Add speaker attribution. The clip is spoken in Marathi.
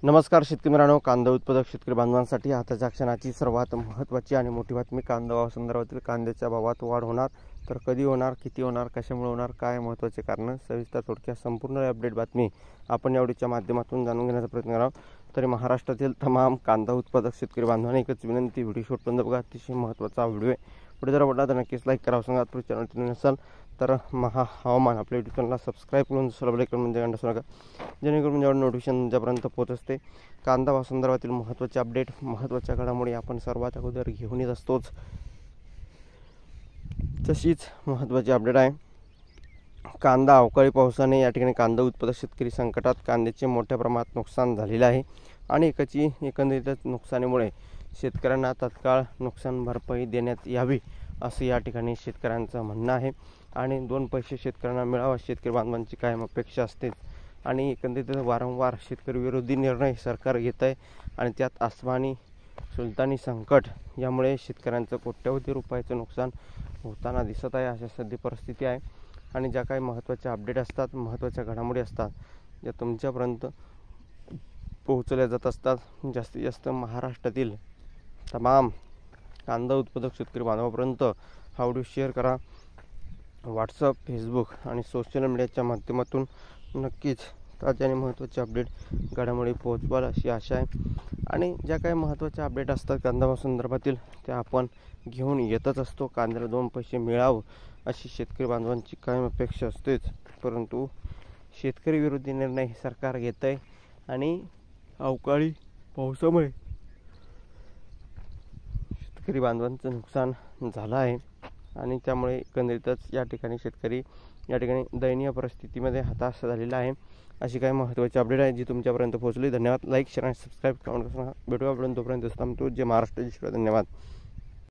Speaker 1: नमस्कार शेतकरी मित्रांनो, कांदा उत्पादक शेतकरी बांधवांसाठी आताच्या क्षणाची सर्वात महत्त्वाची आणि मोठी बातमी. कांदा भावासंदर्भातील कांद्याच्या भावात वाढ होणार तर कधी होणार, किती होणार, कशामुळे होणार, काय महत्त्वाचे कारण, सविस्तर थोडक्यात संपूर्ण अपडेट बातमी आपण या व्हिडिओच्या माध्यमातून जाणून घेण्याचा प्रयत्न करावा. तरी महाराष्ट्रातील तमाम कांदा उत्पादक शेतकरी बांधवांना एकच विनंती, व्हिडिओ शेवटपर्यंत बघा. अतिशय महत्त्वाचा व्हिडिओ आहे. पुढे जर आवडला तर नक्कीच लाईक करा. सांगा चॅनल नसाल तर हवामान आपल्या यूट्यूब चॅनलला सबस्क्राईब करून दुसरं बेल म्हणजे घंटा नका, जेणेकरून जेव्हा नोटिफिकेशन तुमच्यापर्यंत पोहोचते. कांदा भावासंदर्भातील महत्त्वाचे अपडेट, महत्त्वाच्या घडामोडी आपण सर्वात अगोदर घेऊन येत असतोच. तशीच महत्त्वाची अपडेट आहे, कांदा अवकाळी पावसाने या ठिकाणी कांदा उत्पादक शेतकरी संकटात. कांद्याचे मोठ्या प्रमाणात नुकसान झालेले आहे आणि एकंदरीत नुकसानीमुळे शेतकऱ्यांना तात्काळ नुकसान भरपाई देण्यात यावी असं या ठिकाणी शेतकऱ्यांचं म्हणणं आहे. आणि 2 पैसे शेतकऱ्यांना मिळावा शेतकरी बांधवांची कायम अपेक्षा असते. आणि एकंदरीत वारंवार शेतकरी विरोधी निर्णय सरकार घेत आहे आणि त्यात आसमानी सुलतानी संकट यामुळे शेतकऱ्यांचं कोट्यवधी रुपयाचं नुकसान होताना दिसत आहे. अशा सध्या परिस्थिती आहे. आणि ज्या काही महत्त्वाच्या अपडेट असतात, महत्त्वाच्या घडामोडी असतात, ज्या तुमच्यापर्यंत पोहोचवल्या जात असतात. जास्तीत जास्त महाराष्ट्रातील तमाम कांदा उत्पादक शेतकरी बांधवापर्यंत हा व्हिडिओ शेअर करा. व्हॉट्सअप, फेसबुक आणि सोशल मीडियाच्या माध्यमातून नक्कीच ताज्या आणि महत्त्वाचे अपडेट घडामोडी पोहोचवाल अशी आशा आहे. आणि ज्या काही महत्त्वाचे अपडेट असतात कांदा संदर्भातील त्या आपण घेऊन येतच असतो. कांद्याला 2 पैसे मिळावं अशी शेतकरी बांधवांची कायम अपेक्षा असतेच, परंतु शेतकरी विरोधी निर्णय सरकार घेत आहे आणि अवकाळी पावसामुळे शेतकरी बांधवांचं नुकसान झालं आहे. आणि त्यामुळे एकंदरीतच या ठिकाणी शेतकरी दयनीय परिस्थितीमध्ये हताश झालेला आहे. अशी काही महत्त्वाची अपडेट आहे जी तुमच्यापर्यंत पोहोचली. धन्यवाद. लाईक, शेअर आणि सबस्क्राईब करून भेटूया. तोपर्यंत थांबतो. जे महाराष्ट्राची धन्यवाद.